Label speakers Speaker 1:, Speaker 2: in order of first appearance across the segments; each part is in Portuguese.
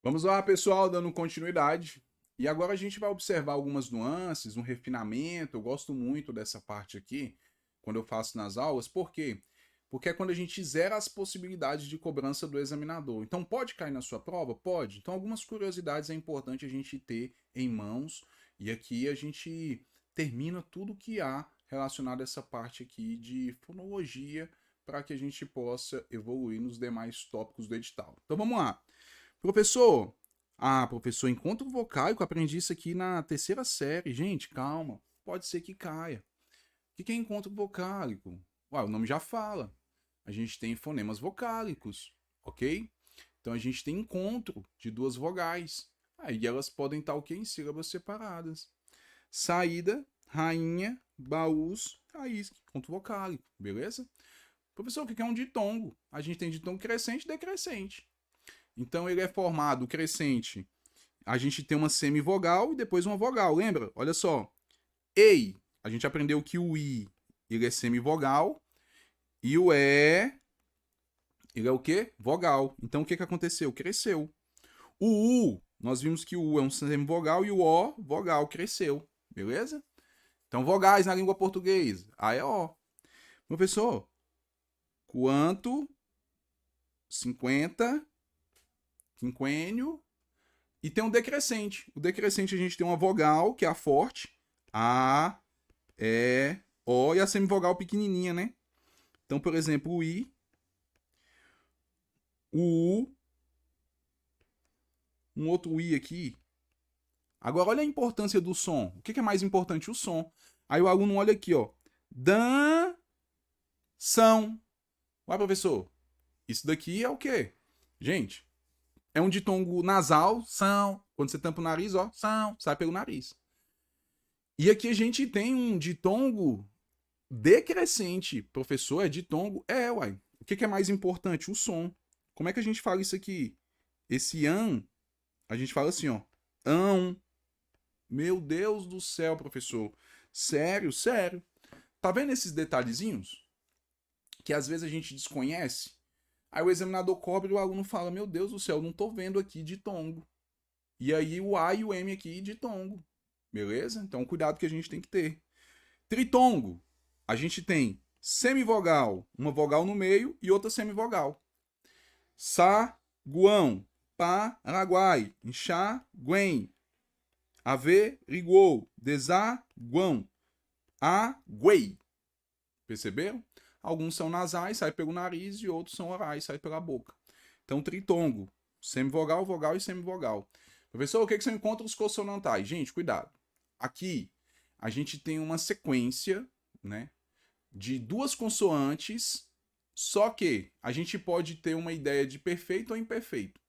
Speaker 1: Vamos lá, pessoal, dando continuidade. E agora a gente vai observar algumas nuances, um refinamento. Eu gosto muito dessa parte aqui, quando eu faço nas aulas. Por quê? Porque é quando a gente zera as possibilidades de cobrança do examinador. Então, pode cair na sua prova? Pode. Então, algumas curiosidades é importante a gente ter em mãos. E aqui a gente termina tudo que há relacionado a essa parte aqui de fonologia para que a gente possa evoluir nos demais tópicos do edital. Então, vamos lá. Professor, professor, encontro vocálico, aprendi isso aqui na terceira série. Gente, calma, pode ser que caia. O que é encontro vocálico? Ué, o nome já fala. A gente tem fonemas vocálicos, ok? Então a gente tem encontro de duas vogais. Aí elas podem estar o quê? Em sílabas separadas. Saída, rainha, baús, raiz, encontro vocálico, beleza? Professor, o que é um ditongo? A gente tem ditongo crescente e decrescente. Então ele é formado crescente. A gente tem uma semivogal e depois uma vogal, lembra? Olha só. Ei, a gente aprendeu que o i ele é semivogal e o e ele é o quê? Vogal. Então o que aconteceu? Cresceu. O u, nós vimos que o u é um semivogal e o o, vogal, cresceu. Beleza? Então vogais na língua portuguesa. A é o. Professor, quanto, 50, quinquênio. E tem um decrescente. O decrescente a gente tem uma vogal, que é a forte. A, E, O e a semivogal pequenininha, né? Então, por exemplo, o I, o U, um outro I aqui. Agora, olha a importância do som. O que é mais importante? O som. Aí o aluno olha aqui, ó. Dan, são. Ué, professor, isso daqui é o quê? Gente, é um ditongo nasal, são. Quando você tampa o nariz, ó, são, sai pelo nariz. E aqui a gente tem um ditongo decrescente. Professor, é ditongo? É, uai. O que é mais importante? O som. Como é que a gente fala isso aqui? Esse an, a gente fala assim, ó. Ão. Meu Deus do céu, professor. Sério, sério. Tá vendo esses detalhezinhos? Que às vezes a gente desconhece. Aí o examinador cobra e o aluno fala: Meu Deus do céu, não tô vendo aqui ditongo. E aí o A e o M aqui ditongo. Beleza? Então cuidado que a gente tem que ter. Tritongo. A gente tem semivogal, uma vogal no meio e outra semivogal. Saguão, Paraguai, enxaguém, averiguou, desaguão, aguei. Perceberam? Alguns são nasais, sai pelo nariz, e outros são orais, sai pela boca. Então, tritongo, semivogal, vogal e semivogal. Professor, o que são encontros consonantais? Gente, cuidado. Aqui, a gente tem uma sequência, né, de duas consoantes, só que a gente pode ter uma ideia de perfeito ou imperfeito.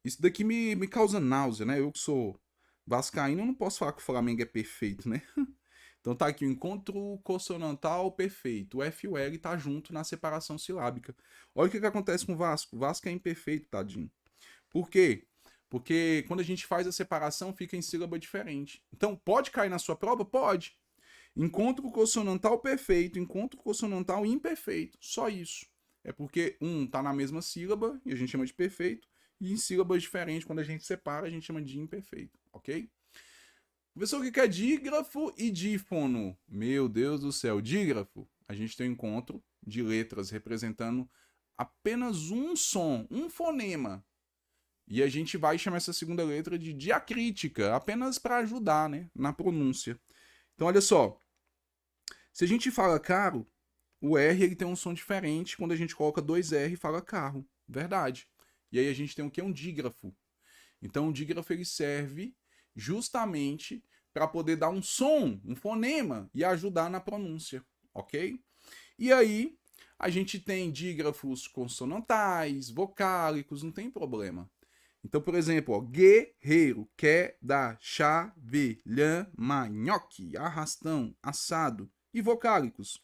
Speaker 1: Isso daqui me causa náusea, né? Eu que sou vascaíno, eu não posso falar que o Flamengo é perfeito, né? Então tá aqui o encontro consonantal perfeito. O F e o L tá junto na separação silábica. Olha o que acontece com o Vasco. O Vasco é imperfeito, tadinho. Por quê? Porque quando a gente faz a separação, fica em sílaba diferente. Então, pode cair na sua prova? Pode. Encontro consonantal perfeito, encontro consonantal imperfeito. Só isso. É porque um está na mesma sílaba e a gente chama de perfeito, e em sílabas diferentes, quando a gente separa, a gente chama de imperfeito, ok? Professor, o que é dígrafo e dífono? Meu Deus do céu, dígrafo. A gente tem um encontro de letras representando apenas um som, um fonema. E a gente vai chamar essa segunda letra de diacrítica, apenas para ajudar, né, na pronúncia. Então, olha só, se a gente fala caro, o R ele tem um som diferente quando a gente coloca dois R e fala carro. Verdade. E aí a gente tem o que? Um dígrafo. Então o dígrafo ele serve justamente para poder dar um som, um fonema e ajudar na pronúncia, ok? E aí a gente tem dígrafos consonantais, vocálicos, não tem problema. Então, por exemplo, ó, guerreiro, queda, chave, lhama, nhoque, arrastão, assado. E vocálicos,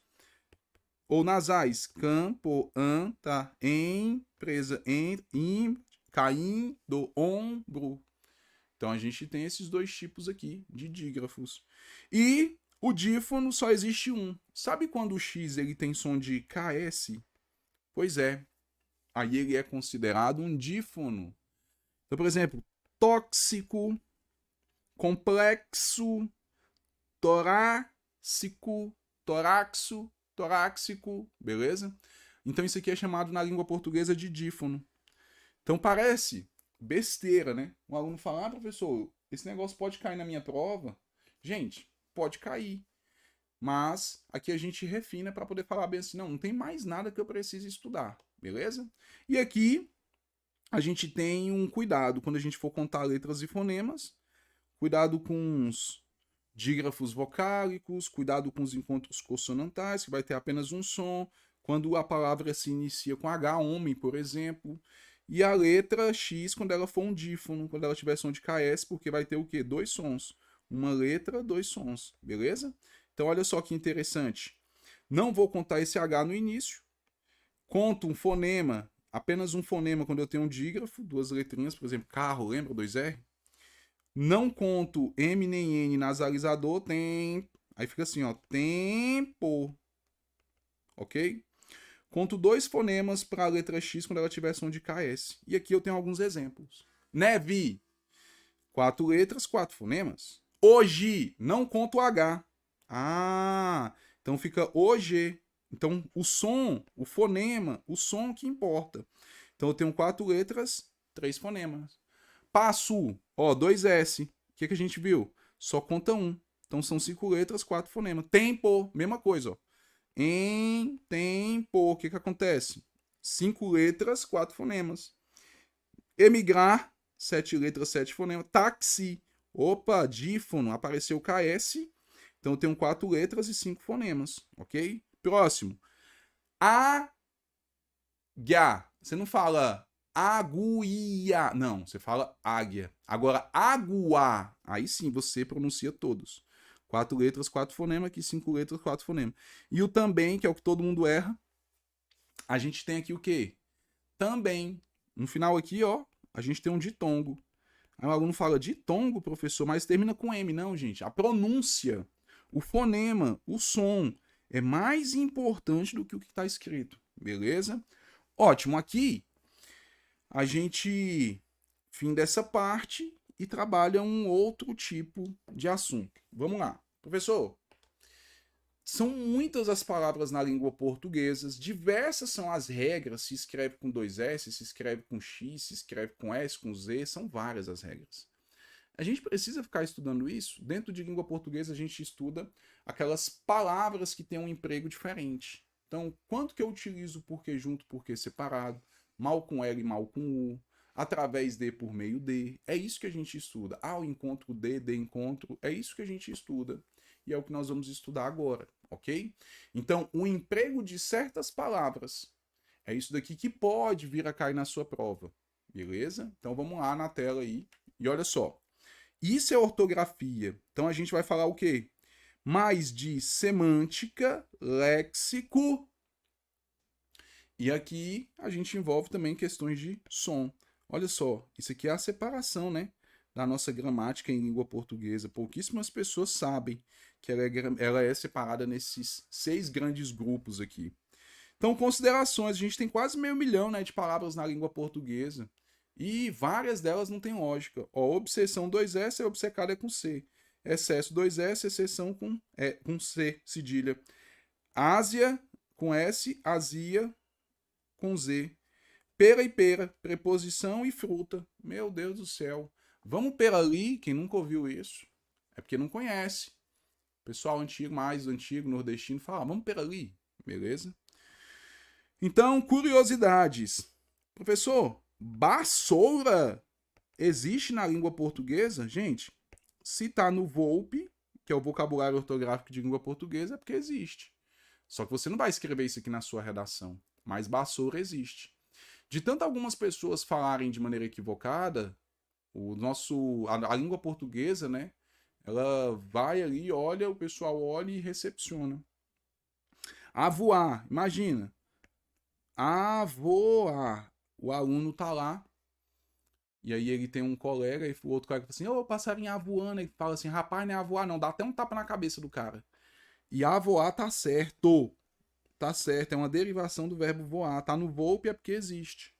Speaker 1: ou nasais, campo, anta, empresa, caindo, ombro. Então a gente tem esses dois tipos aqui de dígrafos. E o dífono só existe um. Sabe quando o X ele tem som de KS? Pois é. Aí ele é considerado um dífono. Então, por exemplo, tóxico, complexo, torácico, toráxico, beleza? Então isso aqui é chamado na língua portuguesa de dífono. Então parece besteira, né? Um aluno fala, professor, esse negócio pode cair na minha prova? Gente, pode cair. Mas aqui a gente refina para poder falar bem assim, não tem mais nada que eu precise estudar, beleza? E aqui a gente tem um cuidado quando a gente for contar letras e fonemas, cuidado com os dígrafos vocálicos, cuidado com os encontros consonantais, que vai ter apenas um som, quando a palavra se inicia com H, homem, por exemplo, e a letra X quando ela for um dífono, quando ela tiver som de KS, porque vai ter o quê? 2 sons. Uma letra, 2 sons, beleza? Então olha só que interessante. Não vou contar esse H no início, conto um fonema, apenas um fonema quando eu tenho um dígrafo, 2 letrinhas, por exemplo, carro, lembra? 2R? Não conto M nem N nasalizador, tem. Aí fica assim, ó. Tempo. Ok? Conto 2 fonemas para a letra X quando ela tiver som de KS. E aqui eu tenho alguns exemplos. Neve. 4 letras, 4 fonemas. Hoje. Não conto H. Ah, então fica OG. Então o som, o fonema, o som que importa. Então eu tenho 4 letras, 3 fonemas. Passo, ó, 2S. O que a gente viu? Só conta um. Então são 5 letras, 4 fonemas. Tempo, mesma coisa, ó. Em tempo, o que acontece? 5 letras, 4 fonemas. Emigrar, 7 letras, 7 fonemas. Táxi, opa, dífono, apareceu KS. Então eu tenho 4 letras e 5 fonemas, ok? Próximo. Águia. Você não fala aguia. Não, você fala águia. Agora, agua. Aí sim você pronuncia todos. 4 letras, 4 fonemas. Aqui 5 letras, 4 fonemas. E o também, que é o que todo mundo erra. A gente tem aqui o quê? Também. No final aqui, ó, a gente tem um ditongo. Aí o aluno fala ditongo, professor, mas termina com M. Não, gente. A pronúncia, o fonema, o som é mais importante do que o que está escrito. Beleza? Ótimo. Aqui a gente fim dessa parte e trabalha um outro tipo de assunto. Vamos lá. Professor, são muitas as palavras na língua portuguesa, diversas são as regras, se escreve com 2S, se escreve com X, se escreve com S, com Z, são várias as regras. A gente precisa ficar estudando isso? Dentro de língua portuguesa a gente estuda aquelas palavras que têm um emprego diferente. Então, quanto que eu utilizo porquê junto, porquê separado, mal com L, mal com U, através de, por meio de. É isso que a gente estuda. O encontro de encontro, é isso que a gente estuda. E é o que nós vamos estudar agora, ok? Então, o emprego de certas palavras é isso daqui que pode vir a cair na sua prova, beleza? Então, vamos lá na tela aí. E olha só, isso é ortografia. Então, a gente vai falar o quê? Mais de semântica, léxico. E aqui a gente envolve também questões de som. Olha só, isso aqui é a separação, né, da nossa gramática em língua portuguesa. Pouquíssimas pessoas sabem que ela é separada nesses 6 grandes grupos aqui. Então, considerações. A gente tem quase 500 mil, né, de palavras na língua portuguesa. E várias delas não têm lógica. Ó, obsessão 2S é obcecada com C. Excesso 2S, exceção com C, cedilha. Ásia com S, azia com Z. Pera e pera, preposição e fruta. Meu Deus do céu. Vamos pera ali, quem nunca ouviu isso, é porque não conhece. Pessoal antigo, mais antigo, nordestino, fala, vamos pera ali, beleza? Então, curiosidades. Professor, vassoura existe na língua portuguesa? Gente, se tá no VOLPE, que é o vocabulário ortográfico de língua portuguesa, é porque existe. Só que você não vai escrever isso aqui na sua redação, mas vassoura existe. De tanto algumas pessoas falarem de maneira equivocada, a língua portuguesa, né, ela vai ali, olha, o pessoal olha e recepciona. Avoar, imagina. Avoar. O aluno tá lá, e aí ele tem um colega, e o outro colega fala assim, ô, passarinho avoando, ele fala assim, rapaz, não é avoar não, dá até um tapa na cabeça do cara. E avoar tá certo. Tá certo, é uma derivação do verbo voar. Tá no VOLPE é porque existe.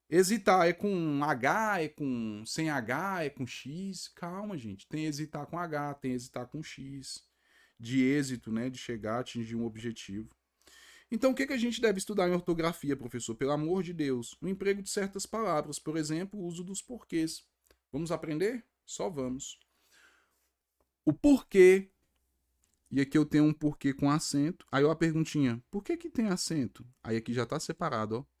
Speaker 1: Hesitar é com H, é com sem H, é com X. Calma, gente. Tem hesitar com H, tem hesitar com X. De êxito, né? De chegar, atingir um objetivo. Então, o que a gente deve estudar em ortografia, professor? Pelo amor de Deus. O emprego de certas palavras. Por exemplo, o uso dos porquês. Vamos aprender? Só vamos. O porquê. E aqui eu tenho um porquê com acento. Aí ó, a perguntinha. Por que tem acento? Aí aqui já está separado, ó.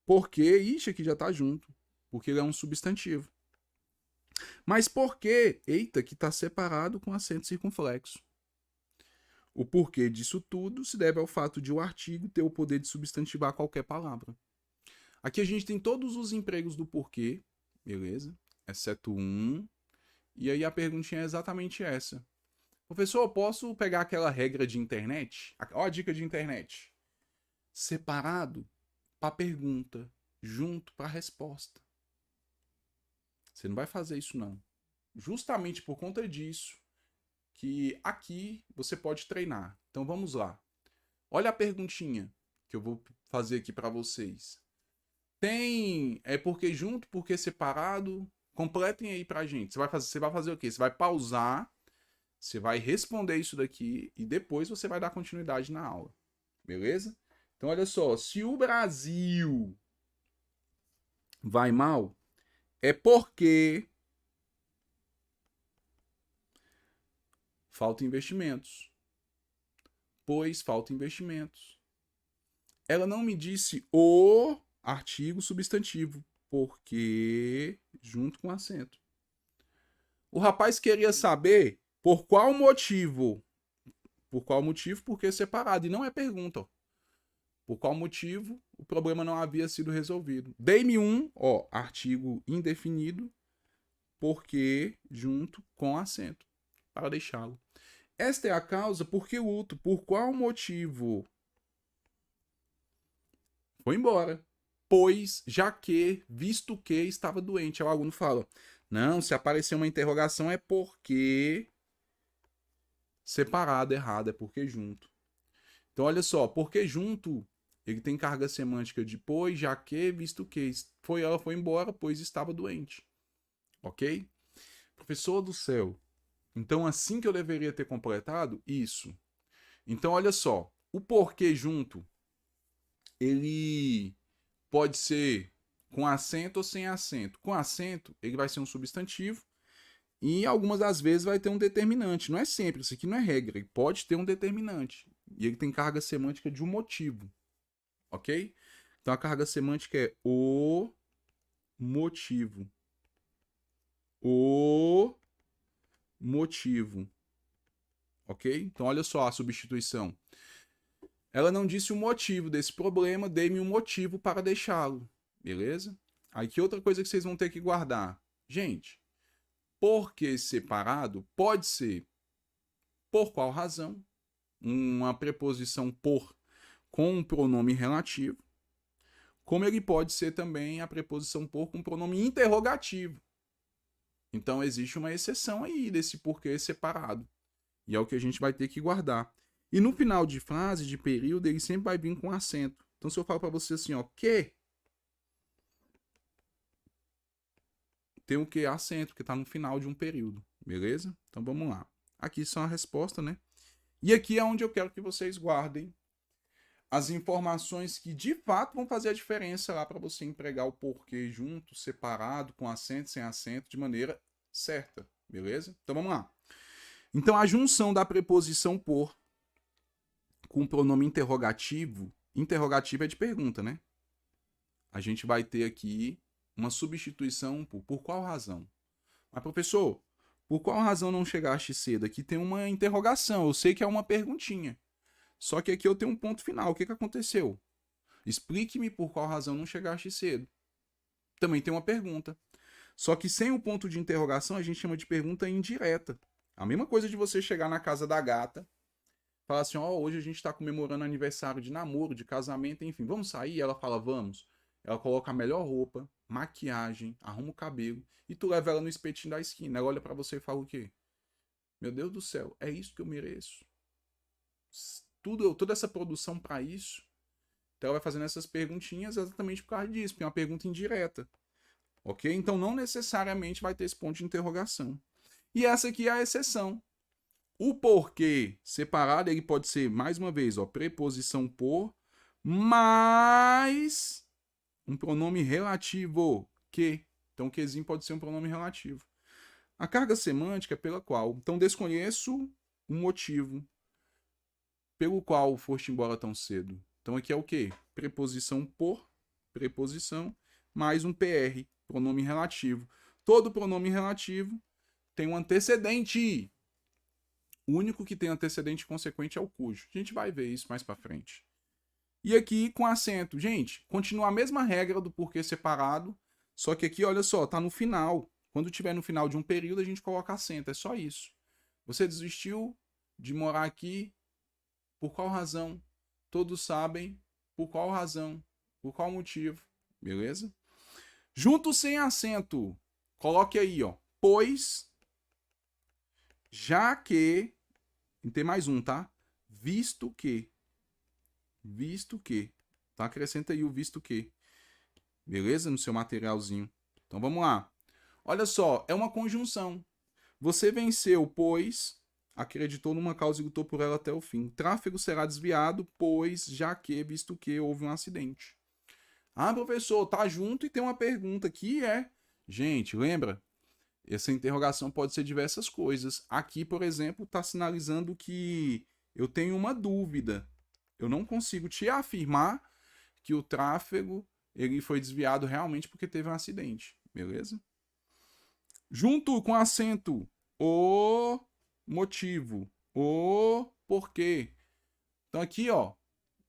Speaker 1: Porque, ixi, aqui já tá junto. Porque ele é um substantivo. Mas por que, eita, que tá separado com acento circunflexo? O porquê disso tudo se deve ao fato de o artigo ter o poder de substantivar qualquer palavra. Aqui a gente tem todos os empregos do porquê, beleza? Exceto um. E aí a perguntinha é exatamente essa. Professor, eu posso pegar aquela regra de internet? Ó a dica de internet. Separado para pergunta, junto para resposta. Você não vai fazer isso não. Justamente por conta disso que aqui você pode treinar. Então vamos lá. Olha a perguntinha que eu vou fazer aqui para vocês. Tem porque junto, porque separado? Completem aí pra gente. Você vai fazer o quê? Você vai pausar, você vai responder isso daqui e depois você vai dar continuidade na aula. Beleza? Então olha só, se o Brasil vai mal, é porque falta investimentos. Pois falta investimentos. Ela não me disse o artigo substantivo, porque junto com acento. O rapaz queria saber por qual motivo. Por qual motivo? Porque separado. E não é pergunta. Ó. Por qual motivo o problema não havia sido resolvido? Dei-me artigo indefinido, porque junto com acento, para deixá-lo. Esta é a causa porque o outro, por qual motivo? Foi embora. Pois, já que, visto que estava doente. Aí o aluno fala, não, se aparecer uma interrogação é porque separado, errado, é porque junto. Então, olha só, porque junto, ele tem carga semântica de pois, já que, visto que. Ela foi embora, pois estava doente. Ok? Professor do céu. Então, assim que eu deveria ter completado? Isso. Então, olha só. O porquê junto, ele pode ser com acento ou sem acento. Com acento, ele vai ser um substantivo e algumas das vezes vai ter um determinante. Não é sempre, isso aqui não é regra. Ele pode ter um determinante. E ele tem carga semântica de um motivo. Ok? Então a carga semântica é o motivo. O motivo. Ok? Então olha só a substituição. Ela não disse o motivo desse problema, dei-me um motivo para deixá-lo. Beleza? Aí que outra coisa que vocês vão ter que guardar. Gente, porque separado pode ser por qual razão, uma preposição por com um pronome relativo, como ele pode ser também a preposição por com um pronome interrogativo. Então existe uma exceção aí desse porquê separado. E é o que a gente vai ter que guardar. E no final de frase, de período, ele sempre vai vir com acento. Então se eu falo para você assim, ó, que tem o que? Acento, que está no final de um período. Beleza? Então vamos lá. Aqui são a resposta, né? E aqui é onde eu quero que vocês guardem as informações que de fato vão fazer a diferença lá para você empregar o porquê junto, separado, com acento, sem acento, de maneira certa. Beleza? Então vamos lá. Então a junção da preposição por com o pronome interrogativo, interrogativo é de pergunta, né? A gente vai ter aqui uma substituição por qual razão? Mas professor, por qual razão não chegaste cedo? Aqui tem uma interrogação, eu sei que é uma perguntinha. Só que aqui eu tenho um ponto final. O que aconteceu? Explique-me por qual razão não chegaste cedo. Também tem uma pergunta. Só que sem o ponto de interrogação a gente chama de pergunta indireta. A mesma coisa de você chegar na casa da gata, falar assim, hoje a gente está comemorando aniversário de namoro, de casamento, enfim, vamos sair? Ela fala, vamos. Ela coloca a melhor roupa, maquiagem, arruma o cabelo e tu leva ela no espetinho da esquina. Ela olha para você e fala o quê? Meu Deus do céu, é isso que eu mereço? Toda essa produção para isso? Então ela vai fazendo essas perguntinhas exatamente por causa disso, porque é uma pergunta indireta. Ok? Então não necessariamente vai ter esse ponto de interrogação. E essa aqui é a exceção. O porquê separado, ele pode ser, mais uma vez, ó, preposição por, mais um pronome relativo, que. Então, o quezinho pode ser um pronome relativo. A carga semântica é pela qual. Então, desconheço o motivo pelo qual foste embora tão cedo. Então, aqui é o quê? Preposição por, preposição, mais um PR, pronome relativo. Todo pronome relativo tem um antecedente. O único que tem antecedente consequente é o cujo. A gente vai ver isso mais para frente. E aqui com acento. Gente, continua a mesma regra do porquê separado, só que aqui, olha só, tá no final. Quando tiver no final de um período, a gente coloca acento. É só isso. Você desistiu de morar aqui por qual razão? Todos sabem por qual razão, por qual motivo. Beleza? Junto sem acento. Coloque aí, ó. Pois, já que... Tem mais um, tá? Visto que. Visto que. Então acrescenta aí o visto que. Beleza? No seu materialzinho. Então vamos lá. Olha só, é uma conjunção. Você venceu, pois acreditou numa causa e lutou por ela até o fim. Tráfego será desviado, pois, já que, visto que, houve um acidente. Ah, professor, tá junto e tem uma pergunta que é... Gente, lembra? Essa interrogação pode ser diversas coisas. Aqui, por exemplo, está sinalizando que eu tenho uma dúvida. Eu não consigo te afirmar que o tráfego ele foi desviado realmente porque teve um acidente. Beleza? Junto com acento, o motivo, o porquê. Então aqui, ó,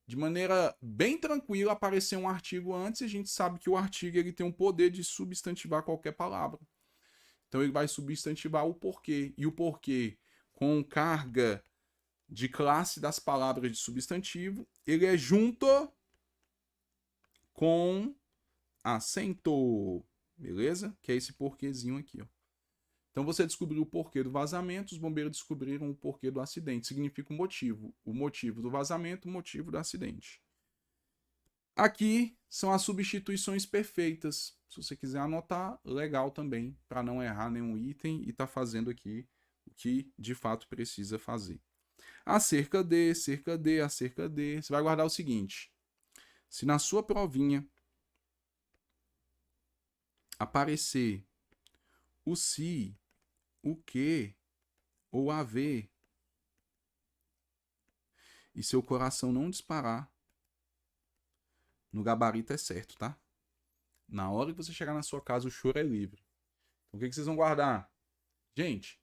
Speaker 1: de maneira bem tranquila, apareceu um artigo antes e a gente sabe que o artigo ele tem um poder de substantivar qualquer palavra. Então ele vai substantivar o porquê. E o porquê, com carga de classe das palavras de substantivo, ele é junto com acento. Beleza? Que é esse porquêzinho aqui, ó. Então você descobriu o porquê do vazamento, os bombeiros descobriram o porquê do acidente. Significa o motivo. O motivo do vazamento, o motivo do acidente. Aqui são as substituições perfeitas. Se você quiser anotar, legal também, para não errar nenhum item e tá fazendo aqui o que de fato precisa fazer. Acerca de, cerca de, acerca de. Você vai guardar o seguinte. Se na sua provinha aparecer o se, o que ou a ver e seu coração não disparar, no gabarito é certo, tá? Na hora que você chegar na sua casa, o choro é livre. Então, o que vocês vão guardar? Gente,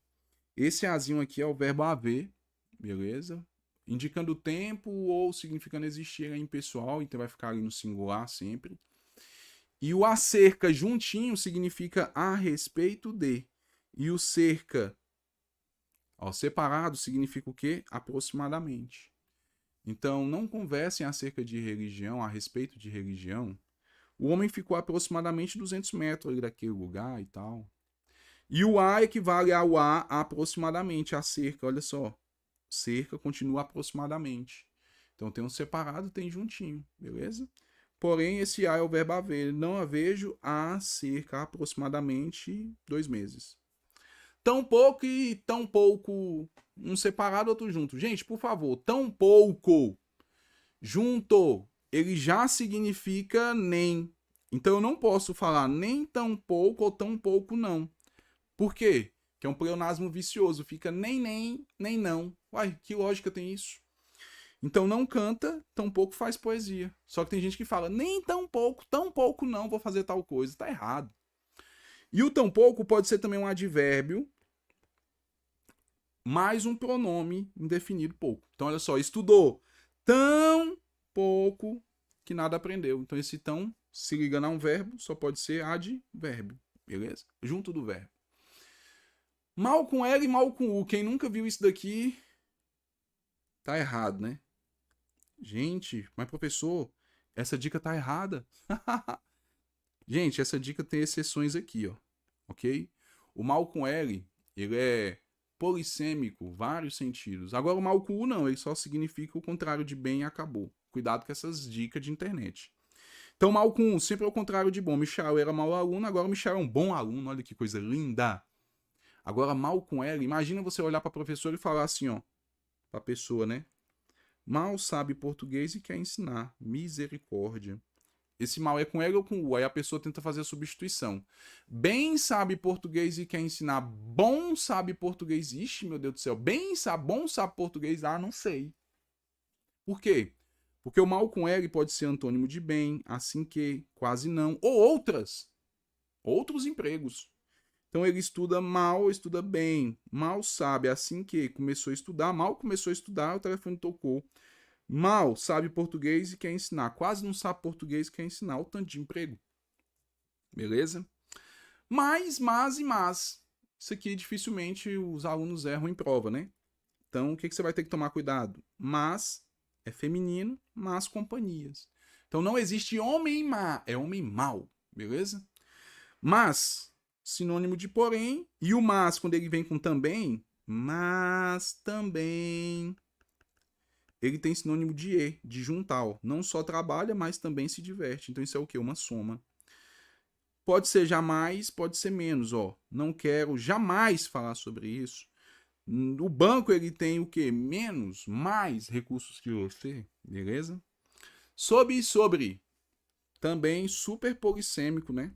Speaker 1: esse azinho aqui é o verbo haver, beleza? Indicando tempo ou significando existir em pessoal, então vai ficar ali no singular sempre. E o acerca juntinho significa a respeito de. E o cerca, ó, separado significa o quê? Aproximadamente. Então, não conversem acerca de religião, a respeito de religião. O homem ficou a aproximadamente 200 metros ali daquele lugar e tal. E o a equivale ao a aproximadamente, a cerca, olha só. Cerca continua aproximadamente. Então tem um separado, tem juntinho, beleza? Porém, esse a é o verbo haver. Não a vejo há cerca aproximadamente 2 meses. Tão pouco e tão pouco. Um separado, outro junto. Gente, por favor, tão pouco junto, ele já significa nem. Então eu não posso falar nem tão pouco ou tão pouco não. Por quê? Que é um pleonasmo vicioso. Fica nem, nem não. Uai, que lógica tem isso? Então não canta, tão pouco faz poesia. Só que tem gente que fala, nem tão pouco não, vou fazer tal coisa. Tá errado. E o tão pouco pode ser também um advérbio mais um pronome indefinido pouco. Então olha só, estudou tão pouco que nada aprendeu. Então esse tão, se ligando a um verbo, só pode ser advérbio. Beleza? Junto do verbo. Mal com L e mal com U. Quem nunca viu isso daqui, tá errado, né? Gente, mas professor, essa dica tá errada. Gente, essa dica tem exceções aqui, ó. Ok? O mal com L, ele é polissêmico, vários sentidos. Agora o mal com U não, ele só significa o contrário de bem e acabou. Cuidado com essas dicas de internet. Então, mal com sempre ao contrário de bom. Michel era mau aluno, agora o Michel é um bom aluno. Olha que coisa linda. Agora, mal com ela, imagina você olhar para a professora e falar assim, ó, para a pessoa, né? Mal sabe português e quer ensinar. Misericórdia. Esse mal é com ela ou com o? Aí a pessoa tenta fazer a substituição. Bem sabe português e quer ensinar. Bom sabe português. Ixi, meu Deus do céu. Bem sabe, bom sabe português. Ah, não sei. Por quê? Porque o mal com L pode ser antônimo de bem, assim que, quase não, ou outros empregos. Então ele estuda mal, estuda bem, mal sabe, assim que começou a estudar, mal começou a estudar, o telefone tocou. Mal sabe português e quer ensinar, quase não sabe português e quer ensinar, o tanto de emprego. Beleza? Mas. Isso aqui dificilmente os alunos erram em prova, né? Então o que você vai ter que tomar cuidado? Mas é feminino, mas companhias. Então não existe homem má, é homem mau, beleza? Mas, sinônimo de porém, e o mas, quando ele vem com também, mas também, ele tem sinônimo de e, de juntal. Não só trabalha, mas também se diverte. Então isso é o quê? Uma soma. Pode ser jamais, pode ser menos, ó. Não quero jamais falar sobre isso. O banco ele tem o quê? Menos, mais recursos que você, beleza? Sobre. Também super polissêmico, né?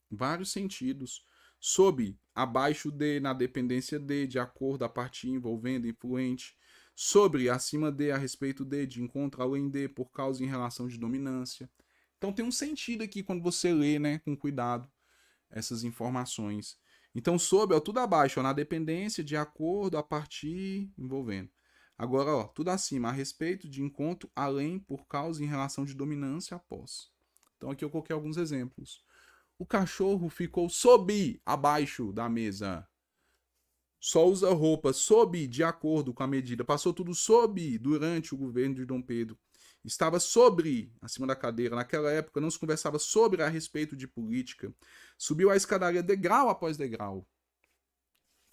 Speaker 1: Vários sentidos. Sob, abaixo de, na dependência de acordo, a partir, envolvendo, influente. Sobre, acima de, a respeito de encontro, além de, por causa, em relação de dominância. Então tem um sentido aqui quando você lê, né, com cuidado, essas informações. Então, sob, ó, tudo abaixo, ó, na dependência, de acordo, a partir, envolvendo. Agora, ó, tudo acima, a respeito, de encontro, além, por causa, em relação de dominância, após. Então, aqui eu coloquei alguns exemplos. O cachorro ficou sob, abaixo da mesa. Só usa roupa sob, de acordo com a medida. Passou tudo sob durante o governo de Dom Pedro. Estava sobre, acima da cadeira. Naquela época não se conversava sobre a respeito de política. Subiu a escadaria degrau após degrau.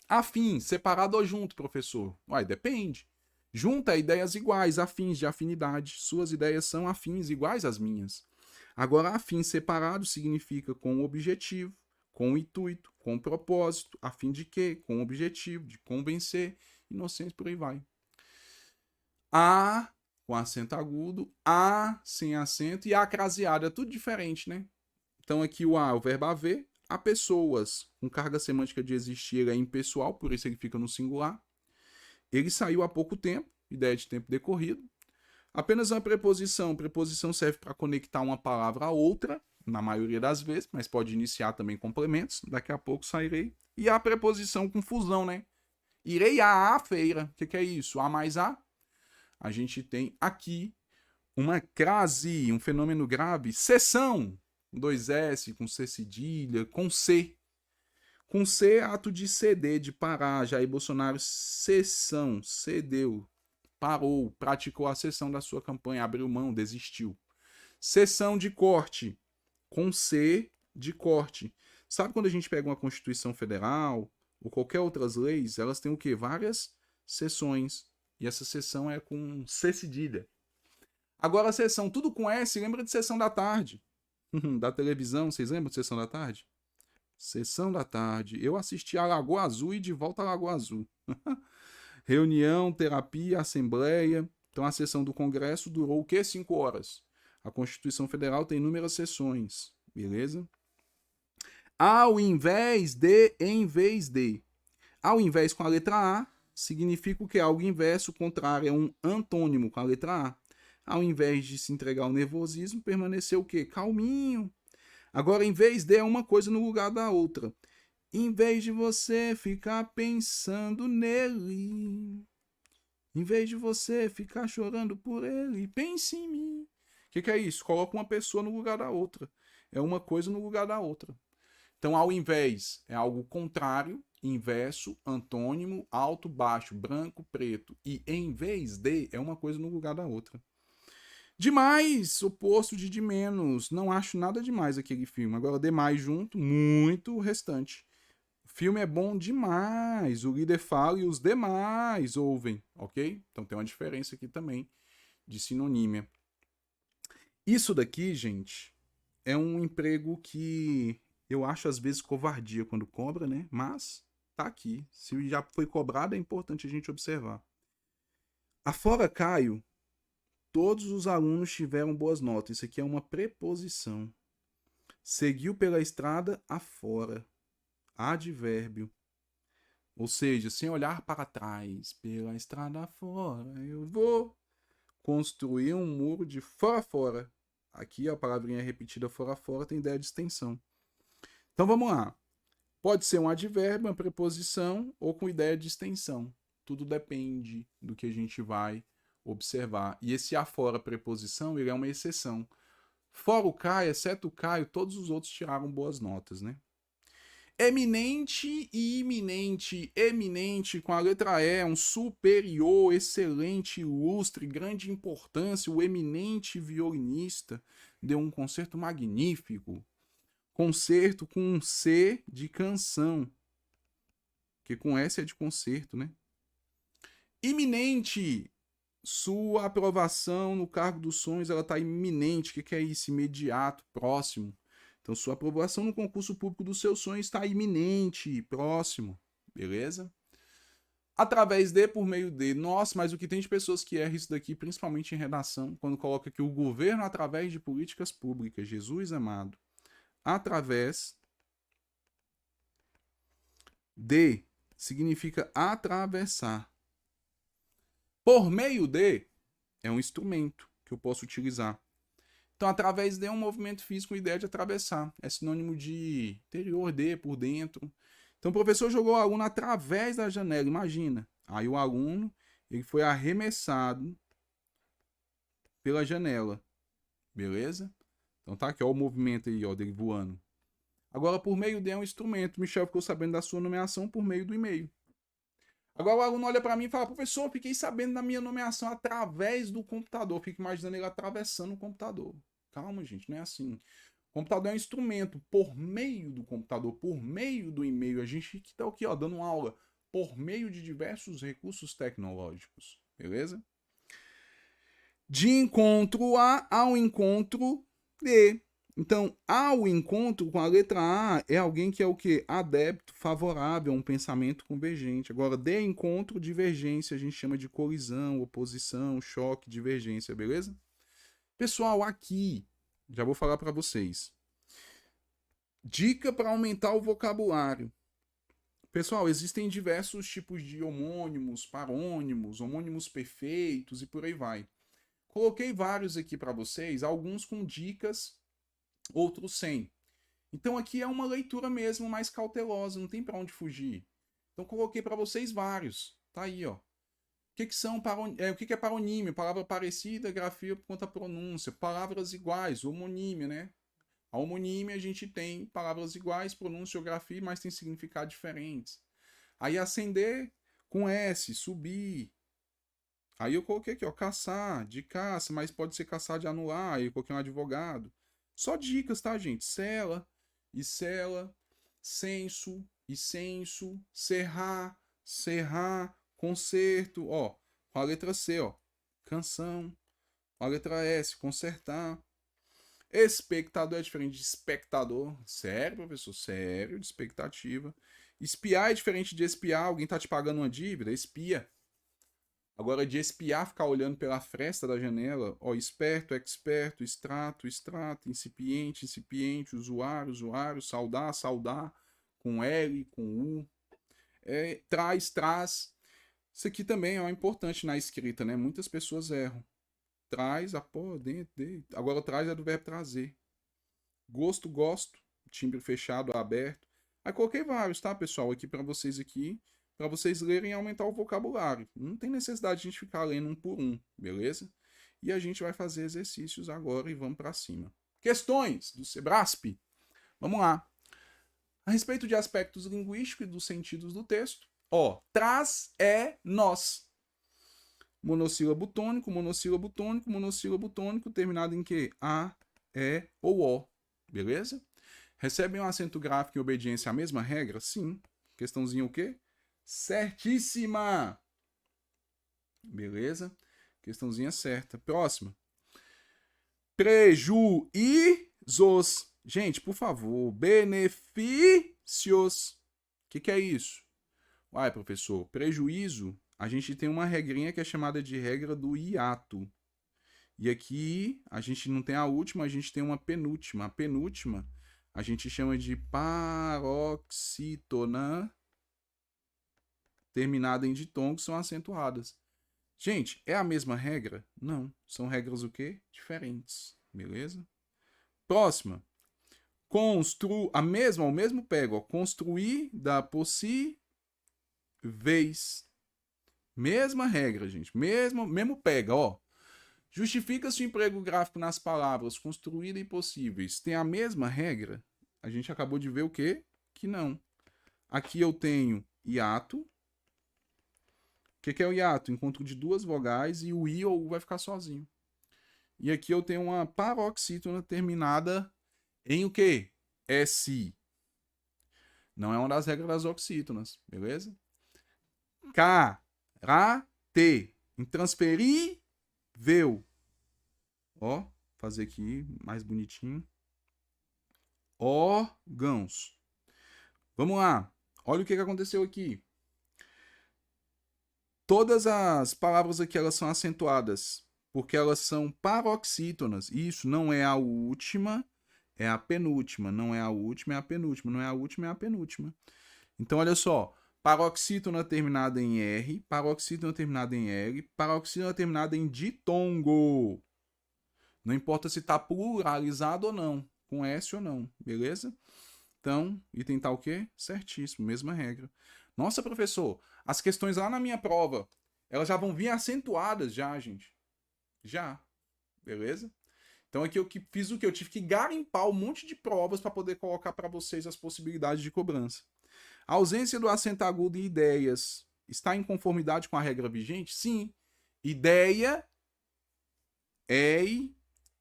Speaker 1: Afim, separado ou junto, professor? Uai, depende. Junta ideias iguais, afins de afinidade. Suas ideias são afins, iguais às minhas. Agora, afim separado significa com objetivo, com intuito, com propósito, a fim de quê? Com objetivo, de convencer, inocente, por aí vai. A com acento agudo, a sem acento e a craseada, tudo diferente, né? Então aqui o a, o verbo haver, a pessoas com carga semântica de existir é impessoal, por isso ele fica no singular. Ele saiu há pouco tempo, ideia de tempo decorrido. Apenas uma preposição. Preposição serve para conectar uma palavra a outra, na maioria das vezes, mas pode iniciar também complementos. Daqui a pouco sairei. E a preposição com fusão, né? Irei à feira. O que é isso? A mais a? A gente tem aqui uma crase, um fenômeno grave. Cessão. 2S, com C cedilha, com C. Com C, ato de ceder, de parar. Jair Bolsonaro, cessão, cedeu. Parou, praticou a cessão da sua campanha, abriu mão, desistiu. Cessão de corte, com C de corte. Sabe quando a gente pega uma Constituição Federal ou qualquer outras leis, elas têm o quê? Várias seções. E essa seção é com C cedilha. Agora a seção tudo com S, lembra de Sessão da Tarde? Da televisão, vocês lembram de Sessão da Tarde? Sessão da Tarde. Eu assisti a Lagoa Azul e De Volta à Lagoa Azul. Reunião, terapia, assembleia. Então a sessão do Congresso durou o quê? 5 horas. A Constituição Federal tem inúmeras sessões, beleza? Ao invés de, em vez de. Ao invés com a letra A, significa o que? Algo inverso, contrário, é um antônimo com a letra A. Ao invés de se entregar ao nervosismo, permaneceu o quê? Calminho. Agora, em vez de é uma coisa no lugar da outra. Em vez de você ficar pensando nele, em vez de você ficar chorando por ele, pense em mim. O que é isso? Coloca uma pessoa no lugar da outra. É uma coisa no lugar da outra. Então, ao invés é algo contrário, inverso, antônimo, alto, baixo, branco, preto. E em vez de é uma coisa no lugar da outra. Demais, oposto de menos. Não acho nada demais aquele filme. Agora, demais junto, muito o restante. O filme é bom demais. O líder fala e os demais ouvem, ok? Então tem uma diferença aqui também de sinonímia. Isso daqui, gente, é um emprego que eu acho às vezes covardia quando cobra, né? Mas tá aqui. Se já foi cobrado, é importante a gente observar. Afora Caio, todos os alunos tiveram boas notas. Isso aqui é uma preposição. Seguiu pela estrada afora. Advérbio. Ou seja, sem olhar para trás, pela estrada afora, eu vou construir um muro de fora a fora. Aqui a palavrinha repetida fora a fora tem ideia de extensão. Então vamos lá. Pode ser um advérbio, uma preposição ou com ideia de extensão. Tudo depende do que a gente vai observar. E esse afora preposição, ele é uma exceção. Fora o Caio, exceto o Caio, todos os outros tiraram boas notas, né? Eminente e iminente. Eminente com a letra E, um superior, excelente, ilustre, grande importância. O eminente violinista deu um concerto magnífico. Concerto com um C de canção. Porque com S é de concerto, né? Iminente. Sua aprovação no cargo dos sonhos, ela está iminente. O que é isso? Imediato, próximo. Então, sua aprovação no concurso público dos seus sonhos está iminente, próximo. Beleza? Através de, por meio de. Nossa, mas o que tem de pessoas que erram isso daqui, principalmente em redação, quando coloca aqui o governo através de políticas públicas. Jesus amado. Através de significa atravessar. Por meio de é um instrumento que eu posso utilizar. Então, através de um movimento físico, a ideia de atravessar. É sinônimo de interior de, por dentro. Então, o professor jogou o aluno através da janela, imagina. Aí o aluno ele foi arremessado pela janela. Beleza? Então tá aqui, ó, o movimento aí, ó, dele voando. Agora, por meio de um instrumento. Michel ficou sabendo da sua nomeação por meio do e-mail. Agora o aluno olha para mim e fala, professor, fiquei sabendo da minha nomeação através do computador. Fico imaginando ele atravessando o computador. Calma, gente, não é assim. O computador é um instrumento. Por meio do computador, por meio do e-mail, a gente que tá aqui, ó, dando aula por meio de diversos recursos tecnológicos. Beleza? De encontro a ao encontro de. Então, ao encontro com a letra A é alguém que é o quê? Adepto, favorável a um pensamento convergente. Agora, de encontro, divergência, a gente chama de colisão, oposição, choque, divergência, beleza? Pessoal, aqui, já vou falar para vocês. Dica para aumentar o vocabulário. Pessoal, existem diversos tipos de homônimos, parônimos, homônimos perfeitos e por aí vai. Coloquei vários aqui para vocês, alguns com dicas, outros sem. Então aqui é uma leitura mesmo mais cautelosa, não tem para onde fugir. Então coloquei para vocês vários. Tá aí, ó. O que são o que é paronímio? Palavra parecida, grafia por conta pronúncia. Palavras iguais, homonímia, né? A homonímia a gente tem palavras iguais, pronúncia ou grafia, mas tem significados diferentes. Aí acender com S, subir. Aí eu coloquei aqui, ó, caçar, de caça, mas pode ser caçar de anular, aí eu coloquei um advogado. Só dicas, tá, gente? Cela, e cela, censo, e censo, serrar, serrar, concerto, ó, com a letra C, ó, canção, com a letra S, consertar. Espectador é diferente de espectador. Sério, professor? Sério, de expectativa. Espiar é diferente de espiar. Alguém tá te pagando uma dívida? Espia. Agora, de espiar, ficar olhando pela fresta da janela, ó, esperto, experto, extrato, extrato, incipiente, incipiente, usuário, usuário, saudar, saudar, com L, com U, traz, traz. Isso aqui também é importante na escrita, né? Muitas pessoas erram. Traz, após, dentro, dentro. Agora, traz é do verbo trazer. Gosto, gosto, timbre fechado, aberto. Aí coloquei vários, tá, pessoal, aqui para vocês aqui, para vocês lerem e aumentar o vocabulário. Não tem necessidade de a gente ficar lendo um por um, beleza? E a gente vai fazer exercícios agora e vamos para cima. Questões do Sebrasp. Vamos lá. A respeito de aspectos linguísticos e dos sentidos do texto, ó, traz é nós. Monossílabo tônico, monossílabo tônico, monossílabo tônico, terminado em quê? A, E ou O. Beleza? Recebem um acento gráfico em obediência à mesma regra? Sim. Questãozinha o quê? Certíssima! Beleza? Questãozinha certa. Próxima. Prejuízos. Gente, por favor, benefícios. O que é isso? Uai, professor, prejuízo, a gente tem uma regrinha que é chamada de regra do hiato. E aqui a gente não tem a última, a gente tem uma penúltima. A penúltima a gente chama de paroxítona terminada em ditongo, são acentuadas. Gente, é a mesma regra? Não. São regras o quê? Diferentes. Beleza? Próxima. O mesmo pego, ó. Construir da possíveis. Mesma regra, gente. Mesmo pega, ó. Justifica-se o emprego gráfico nas palavras construída e possíveis. Tem a mesma regra? A gente acabou de ver o quê? Que não. Aqui eu tenho hiato. O que é o hiato? Encontro de duas vogais e o I ou U vai ficar sozinho. E aqui eu tenho uma paroxítona terminada em o quê? SI. Não é uma das regras das oxítonas, beleza? T. Intransferível. Ó, fazer aqui mais bonitinho. Órgãos. Vamos lá. Olha o que aconteceu aqui. Todas as palavras aqui elas são acentuadas, porque elas são paroxítonas. Isso não é a última, é a penúltima. Não é a última, é a penúltima. Não é a última, é a penúltima. Então, olha só. Paroxítona terminada em R, paroxítona terminada em L, paroxítona terminada em ditongo. Não importa se está pluralizado ou não, com S ou não, beleza? Então, item tá o quê? Certíssimo, mesma regra. Nossa, professor, as questões lá na minha prova, elas já vão vir acentuadas já, gente. Já, beleza? Então aqui eu fiz o que? Eu tive que garimpar um monte de provas para poder colocar para vocês as possibilidades de cobrança. A ausência do acento agudo em ideias está em conformidade com a regra vigente? Sim. Ideia, ei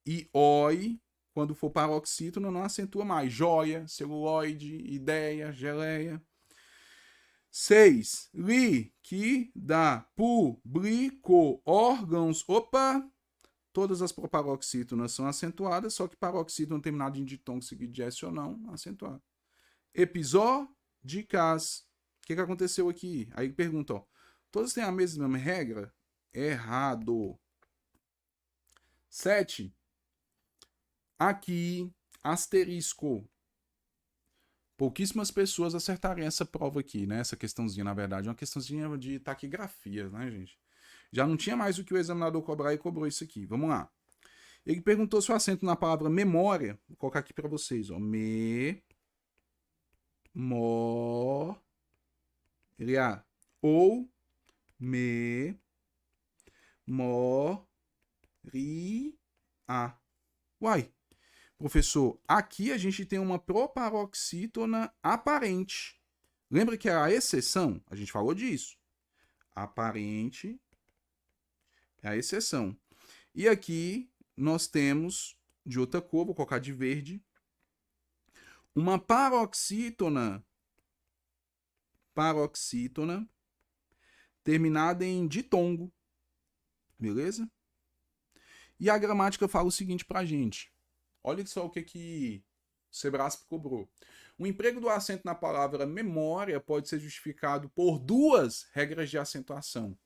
Speaker 1: e oi, quando for paroxítono, não acentua mais. Joia, celuloide, ideia, geleia. 6. Liquida, publico, órgãos. Opa! Todas as proparoxítonas são acentuadas, só que paroxítono terminado em ditongo seguido de S ou não, acentuado. Episódicas. O que aconteceu aqui? Aí pergunta, ó. Todas têm a mesma regra? Errado. 7. Aqui, asterisco. Pouquíssimas pessoas acertarem essa prova aqui, né? Essa questãozinha, na verdade, é uma questãozinha de taquigrafia, né, gente? Já não tinha mais o que o examinador cobrar e cobrou isso aqui. Vamos lá. Ele perguntou se o acento na palavra memória, vou colocar aqui para vocês, ó. Memória ou memoria. Uai, professor, aqui a gente tem uma proparoxítona aparente. Lembra que a exceção, a gente falou disso. Aparente é a exceção. E aqui nós temos, de outra cor, vou colocar de verde, uma paroxítona terminada em ditongo. Beleza? E a gramática fala o seguinte pra gente. Olha só o que o Sebrasp cobrou. O emprego do acento na palavra memória pode ser justificado por duas regras de acentuação.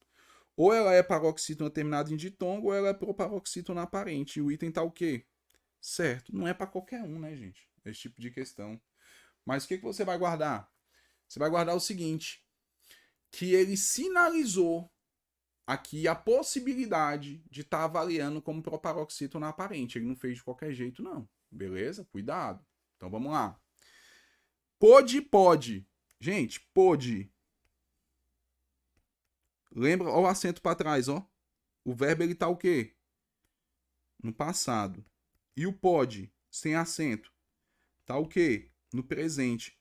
Speaker 1: Ou ela é paroxítona terminada em ditongo, ou ela é proparoxítona aparente. E o item tá o quê? Certo. Não é para qualquer um, né, gente? Esse tipo de questão. Mas o que você vai guardar? Você vai guardar o seguinte. Que ele sinalizou aqui a possibilidade de estar avaliando como proparoxítona aparente. Ele não fez de qualquer jeito, não. Beleza? Cuidado. Então vamos lá. Pode. Gente, pode. Lembra? Olha o acento para trás, ó. O verbo ele tá o quê? No passado. E o pode, sem acento, tá o quê? No presente.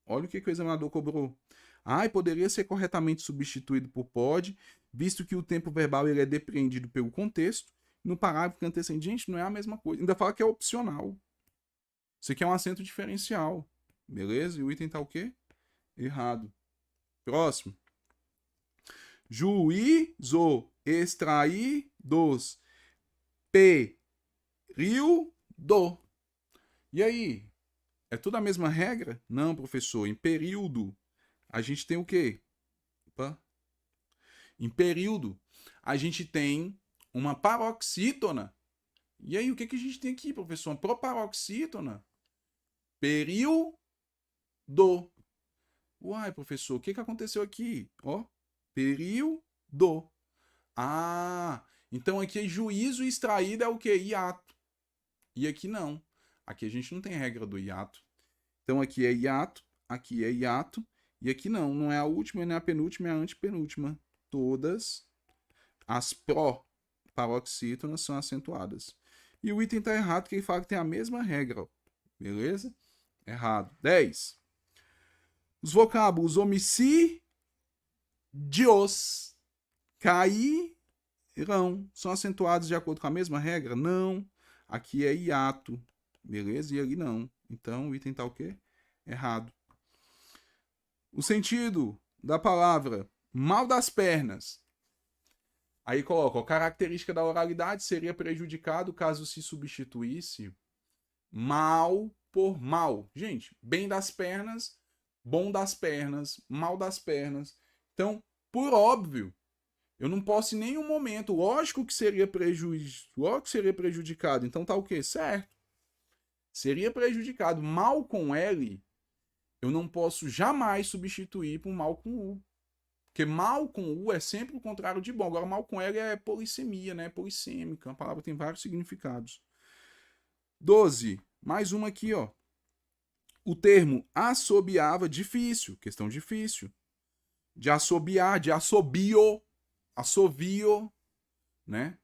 Speaker 1: Olha o que o examinador cobrou. E poderia ser corretamente substituído por pode, visto que o tempo verbal ele é depreendido pelo contexto. No parágrafo antecedente, gente, não é a mesma coisa. Ainda fala que é opcional. Isso aqui é um acento diferencial. Beleza? E o item tá o quê? Errado. Próximo. Juízo extraídos período. E aí? É tudo a mesma regra? Não, professor. Em período, a gente tem o quê? Opa. Em período, a gente tem uma paroxítona. E aí, o que a gente tem aqui, professor? Uma proparoxítona. Período. Uai, professor, o que aconteceu aqui? Ó, período. Ah, então aqui juízo extraído é o quê? Hiato. E aqui não. Aqui a gente não tem regra do hiato. Então aqui é hiato, e aqui não. Não é a última, nem a penúltima, é a antepenúltima. Todas as paroxítonas são acentuadas. E o item tá errado, porque ele fala que tem a mesma regra. Ó. Beleza? Errado. 10. Os vocábulos homicídios cairão são acentuados de acordo com a mesma regra? Não. Aqui é hiato. Beleza? E ali não. Então o item tá o quê? Errado. O sentido da palavra mal das pernas. Aí coloca, a característica da oralidade seria prejudicado caso se substituísse mal por mal. Gente, bem das pernas, bom das pernas, mal das pernas. Então, por óbvio, eu não posso em nenhum momento, lógico que seria prejudicado. Então tá o quê? Certo. Seria prejudicado. Mal com L, eu não posso jamais substituir por mal com U. Porque mal com U é sempre o contrário de bom. Agora, mal com L é polissemia, né? Polissêmica. A palavra tem vários significados. 12. Mais uma aqui, ó. O termo assobiava, difícil. Questão difícil. De assobiar, de assobio. Assovio, né?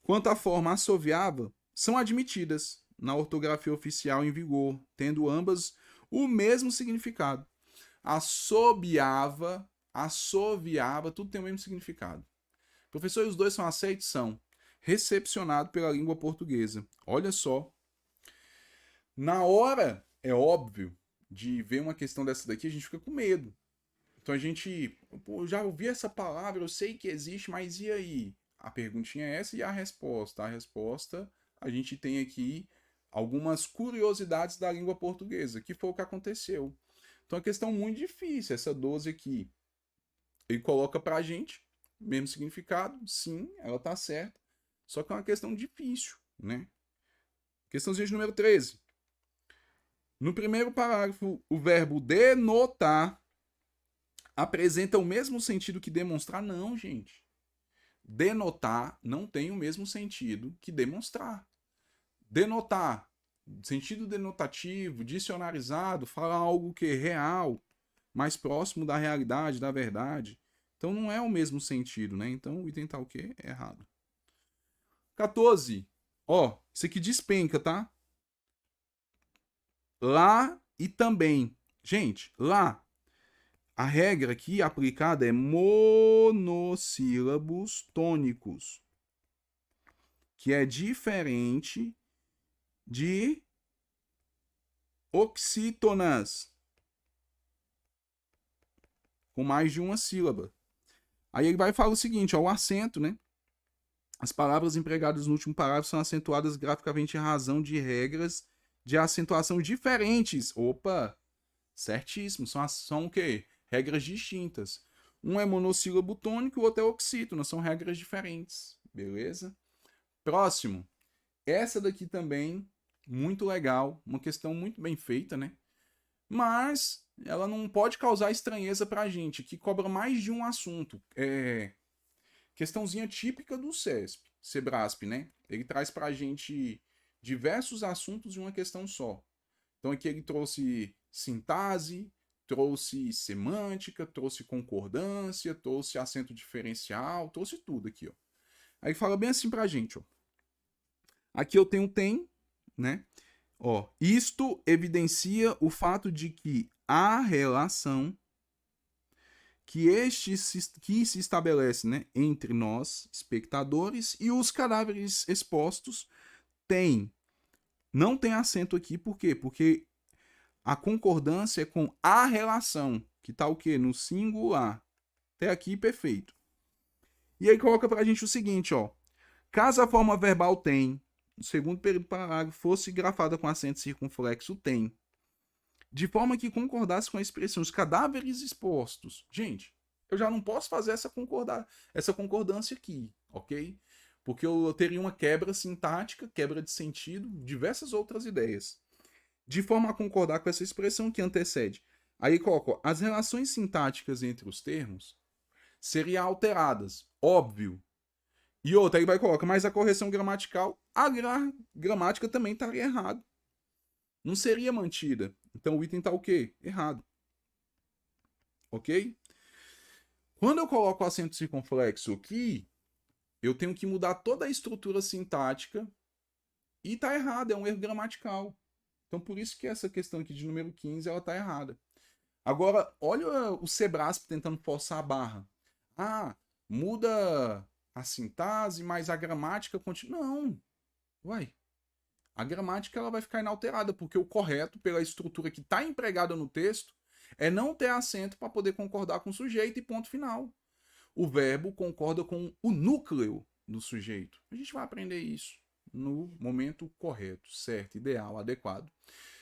Speaker 1: Quanto à forma assoviava, são admitidas na ortografia oficial em vigor, tendo ambas o mesmo significado. Assobiava, tudo tem o mesmo significado. Professor, e os dois são aceitos? São. Recepcionado pela língua portuguesa. Olha só. Na hora, é óbvio, de ver uma questão dessa daqui, a gente fica com medo. Então a gente, pô, já ouvi essa palavra, eu sei que existe, mas e aí? A perguntinha é essa e a resposta. A resposta, a gente tem aqui algumas curiosidades da língua portuguesa, que foi o que aconteceu. Então é uma questão muito difícil, essa 12 aqui. Ele coloca pra gente, mesmo significado, sim, ela tá certa, só que é uma questão difícil, né? Questãozinha de número 13. No primeiro parágrafo, o verbo denotar apresenta o mesmo sentido que demonstrar? Não, gente. Denotar não tem o mesmo sentido que demonstrar. Denotar, sentido denotativo, dicionarizado, fala algo que é real, mais próximo da realidade, da verdade. Então não é o mesmo sentido, né? Então o item tá o quê? É errado. 14. Ó, isso aqui despenca, tá? Lá e também. Gente, lá. A regra aqui aplicada é monossílabos tônicos, que é diferente de oxítonas, com mais de uma sílaba. Aí ele vai falar o seguinte, ó, o acento, né? As palavras empregadas no último parágrafo são acentuadas graficamente em razão de regras de acentuação diferentes. Opa, certíssimo. São o quê? Regras distintas. Um é monossílabo tônico e o outro é oxítona. São regras diferentes. Beleza? Próximo. Essa daqui também, muito legal. Uma questão muito bem feita, né? Mas ela não pode causar estranheza pra gente, que cobra mais de um assunto. Questãozinha típica do Sebrasp, né? Ele traz pra gente diversos assuntos em uma questão só. Então aqui ele trouxe sintase, trouxe semântica, trouxe concordância, trouxe acento diferencial, trouxe tudo aqui, ó. Aí fala bem assim pra gente, ó. Aqui eu tenho tem, né? Ó, isto evidencia o fato de que a relação que se estabelece, né, entre nós, espectadores, e os cadáveres expostos não tem acento aqui, por quê? Porque a concordância é com a relação, que tá o quê? No singular. Até aqui, perfeito. E aí coloca pra gente o seguinte, ó. Caso a forma verbal tem, no segundo parágrafo, fosse grafada com acento circunflexo, tem. De forma que concordasse com a expressão os cadáveres expostos. Gente, eu já não posso fazer essa concordância aqui, ok? Porque eu teria uma quebra sintática, quebra de sentido, diversas outras ideias. De forma a concordar com essa expressão que antecede. Aí coloco, as relações sintáticas entre os termos seriam alteradas, óbvio. E outra, aí vai colocar, mas a correção gramatical, a gramática também estaria errada. Não seria mantida. Então o item está o quê? Errado. Ok? Quando eu coloco o acento circunflexo aqui, eu tenho que mudar toda a estrutura sintática e tá errado, é um erro gramatical. Então por isso que essa questão aqui de número 15, ela tá errada. Agora, olha o Sebrasp tentando forçar a barra. Ah, muda a sintaxe, mas a gramática continua. Não. Uai. A gramática ela vai ficar inalterada, porque o correto, pela estrutura que está empregada no texto, é não ter acento para poder concordar com o sujeito e ponto final. O verbo concorda com o núcleo do sujeito. A gente vai aprender isso no momento correto, certo, ideal, adequado.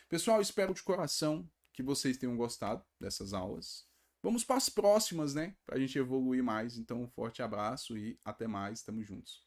Speaker 1: Pessoal, espero de coração que vocês tenham gostado dessas aulas. Vamos para as próximas, né? Para a gente evoluir mais. Então, um forte abraço e até mais. Tamo juntos.